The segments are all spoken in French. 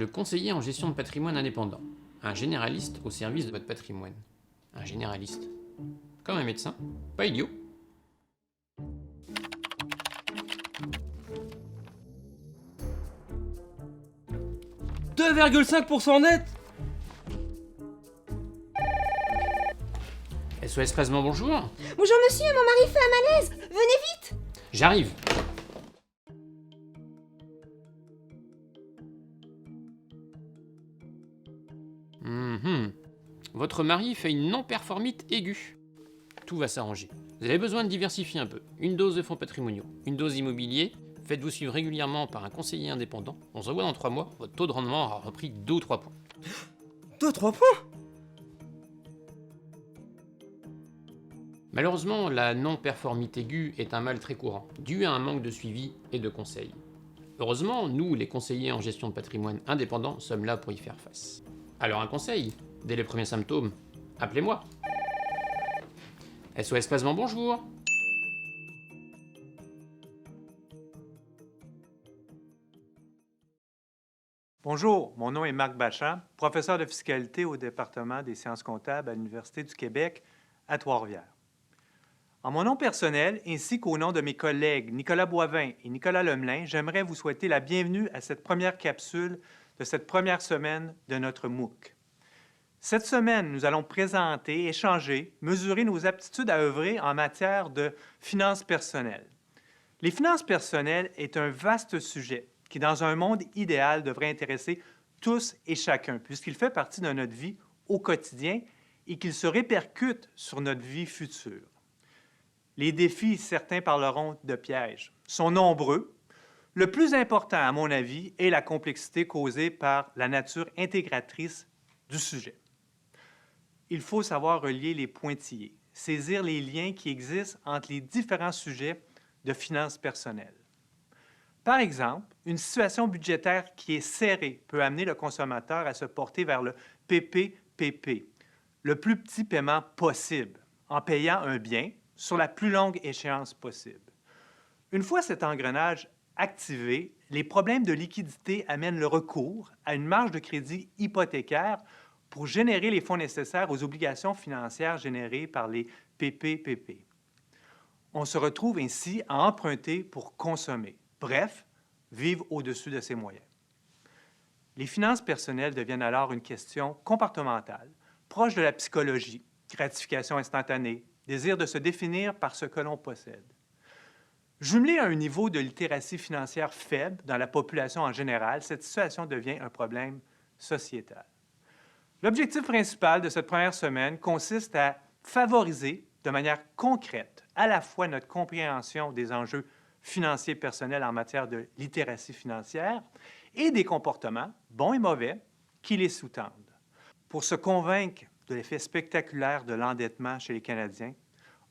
le conseiller en gestion de patrimoine indépendant. Un généraliste au service de votre patrimoine. Un généraliste. Comme un médecin. Pas idiot. « 2,5% net !» SOS Placement, bonjour. Bonjour monsieur, mon mari fait un malaise. Venez vite. J'arrive. Votre mari fait une non-performite aiguë. Tout va s'arranger. Vous avez besoin de diversifier un peu. Une dose de fonds patrimoniaux, une dose immobilier. Faites-vous suivre régulièrement par un conseiller indépendant. On se revoit dans 3 mois. Votre taux de rendement aura repris 2 ou 3 points. 2-3 points. Malheureusement, la non-performite aiguë est un mal très courant, dû à un manque de suivi et de conseils. Heureusement, nous, les conseillers en gestion de patrimoine indépendants, sommes là pour y faire face. Alors un conseil, dès les premiers symptômes, appelez-moi. SOS Placement, bonjour. Bonjour, mon nom est Marc Bachan, professeur de fiscalité au département des sciences comptables à l'Université du Québec à Trois-Rivières. En mon nom personnel, ainsi qu'au nom de mes collègues Nicolas Boivin et Nicolas Lemelin, j'aimerais vous souhaiter la bienvenue à cette première capsule de cette première semaine de notre MOOC. Cette semaine, nous allons présenter, échanger, mesurer nos aptitudes à œuvrer en matière de finances personnelles. Les finances personnelles est un vaste sujet qui, dans un monde idéal, devrait intéresser tous et chacun, puisqu'il fait partie de notre vie au quotidien et qu'il se répercute sur notre vie future. Les défis, certains parleront de pièges, sont nombreux. Le plus important, à mon avis, est la complexité causée par la nature intégratrice du sujet. Il faut savoir relier les pointillés, saisir les liens qui existent entre les différents sujets de finances personnelles. Par exemple, une situation budgétaire qui est serrée peut amener le consommateur à se porter vers le PPPP, le plus petit paiement possible, en payant un bien sur la plus longue échéance possible. Une fois cet engrenage activé, les problèmes de liquidité amènent le recours à une marge de crédit hypothécaire pour générer les fonds nécessaires aux obligations financières générées par les PPPP. On se retrouve ainsi à emprunter pour consommer, bref, vivre au-dessus de ses moyens. Les finances personnelles deviennent alors une question comportementale, proche de la psychologie, gratification instantanée, désir de se définir par ce que l'on possède. Jumelée à un niveau de littératie financière faible dans la population en général, cette situation devient un problème sociétal. L'objectif principal de cette première semaine consiste à favoriser de manière concrète à la fois notre compréhension des enjeux financiers personnels en matière de littératie financière et des comportements, bons et mauvais, qui les sous-tendent. Pour se convaincre de l'effet spectaculaire de l'endettement chez les Canadiens,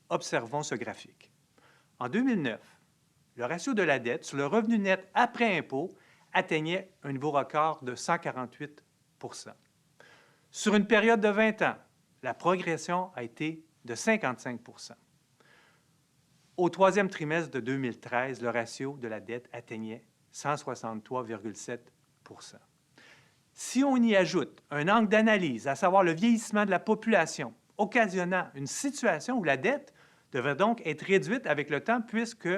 observons ce graphique. En 2009, le ratio de la dette sur le revenu net après impôt atteignait un niveau record de 148 %. Sur une période de 20 ans, la progression a été de 55 %. Au troisième trimestre de 2013, le ratio de la dette atteignait 163,7 %. Si on y ajoute un angle d'analyse, à savoir le vieillissement de la population, occasionnant une situation où la dette devrait donc être réduite avec le temps puisque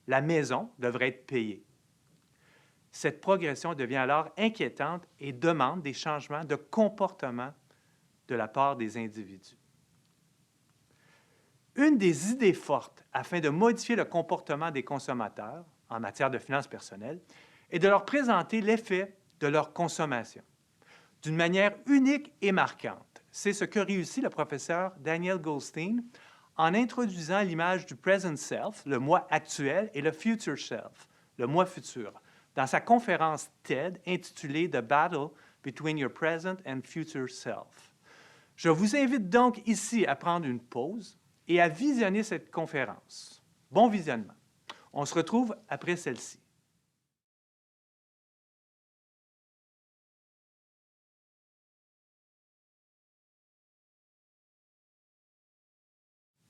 la maison devrait être payée. Cette progression devient alors inquiétante et demande des changements de comportement de la part des individus. Une des idées fortes afin de modifier le comportement des consommateurs en matière de finances personnelles est de leur présenter l'effet de leur consommation d'une manière unique et marquante. C'est ce que réussit le professeur Daniel Goldstein en introduisant l'image du present self, le moi actuel, et le future self, le moi futur, dans sa conférence TED intitulée « The Battle Between Your Present and Future Self ». Je vous invite donc ici à prendre une pause et à visionner cette conférence. Bon visionnement. On se retrouve après celle-ci.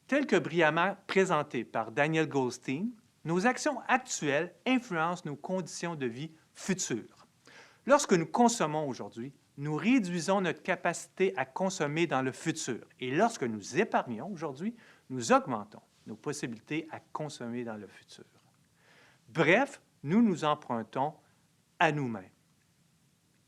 Tel que brillamment présenté par Daniel Goldstein, nos actions actuelles influencent nos conditions de vie futures. Lorsque nous consommons aujourd'hui, nous réduisons notre capacité à consommer dans le futur. Et lorsque nous épargnons aujourd'hui, nous augmentons nos possibilités à consommer dans le futur. Bref, nous nous empruntons à nous-mêmes.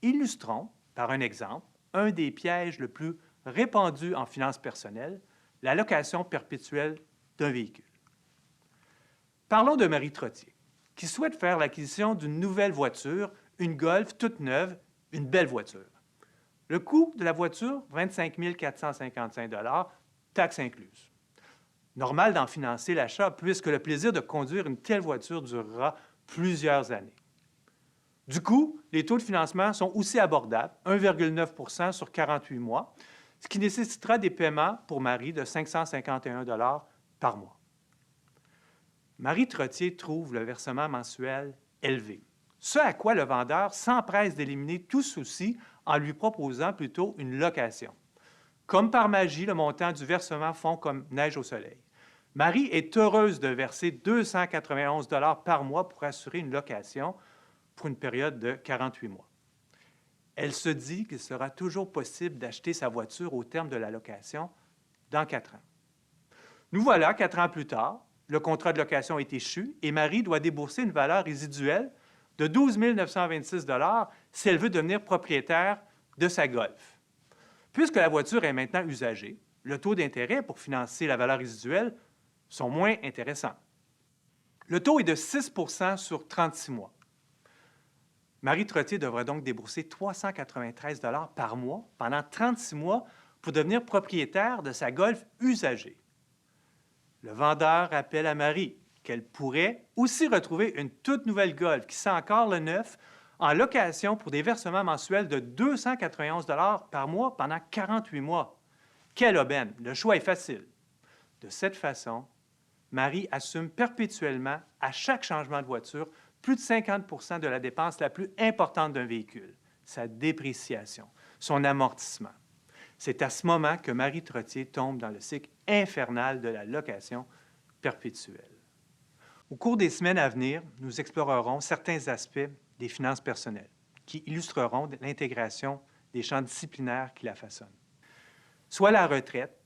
Illustrons, par un exemple, un des pièges le plus répandus en finances personnelles, la location perpétuelle d'un véhicule. Parlons de Marie Trottier, qui souhaite faire l'acquisition d'une nouvelle voiture, une Golf toute neuve, une belle voiture. Le coût de la voiture, 25 455 $, taxes incluses. Normal d'en financer l'achat puisque le plaisir de conduire une telle voiture durera plusieurs années. Du coup, les taux de financement sont aussi abordables, 1,9 % sur 48 mois, ce qui nécessitera des paiements pour Marie de 551 $ par mois. Marie Trottier trouve le versement mensuel élevé, ce à quoi le vendeur s'empresse d'éliminer tout souci en lui proposant plutôt une location. Comme par magie, le montant du versement fond comme neige au soleil. Marie est heureuse de verser 291 $ par mois pour assurer une location pour une période de 48 mois. Elle se dit qu'il sera toujours possible d'acheter sa voiture au terme de la location dans 4 ans. Nous voilà 4 ans plus tard, le contrat de location est échu et Marie doit débourser une valeur résiduelle de 12 926 $ si elle veut devenir propriétaire de sa Golf. Puisque la voiture est maintenant usagée, le taux d'intérêt pour financer la valeur résiduelle sont moins intéressants. Le taux est de 6 % sur 36 mois. Marie Trottier devra donc débourser 393 $ par mois pendant 36 mois pour devenir propriétaire de sa Golf usagée. Le vendeur rappelle à Marie qu'elle pourrait aussi retrouver une toute nouvelle Golf qui sent encore le neuf en location pour des versements mensuels de 291 $ par mois pendant 48 mois. Quelle aubaine! Le choix est facile. De cette façon, Marie assume perpétuellement, à chaque changement de voiture, plus de 50 % de la dépense la plus importante d'un véhicule, sa dépréciation, son amortissement. C'est à ce moment que Marie Trottier tombe dans le cycle infernal de la location perpétuelle. Au cours des semaines à venir, nous explorerons certains aspects des finances personnelles qui illustreront l'intégration des champs disciplinaires qui la façonnent, soit la retraite,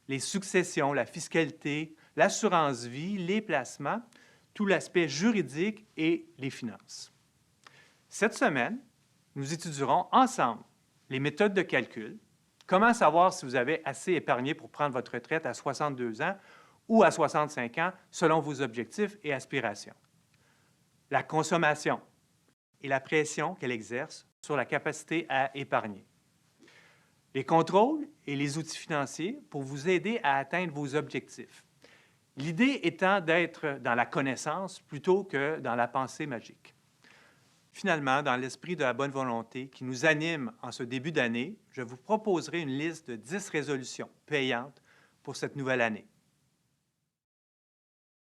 les successions, la fiscalité, l'assurance vie, les placements, tout l'aspect juridique et les finances. Cette semaine, nous étudierons ensemble les méthodes de calcul, comment savoir si vous avez assez épargné pour prendre votre retraite à 62 ans ou à 65 ans selon vos objectifs et aspirations, la consommation et la pression qu'elle exerce sur la capacité à épargner, les contrôles et les outils financiers pour vous aider à atteindre vos objectifs. L'idée étant d'être dans la connaissance plutôt que dans la pensée magique. Finalement, dans l'esprit de la bonne volonté qui nous anime en ce début d'année, je vous proposerai une liste de 10 résolutions payantes pour cette nouvelle année.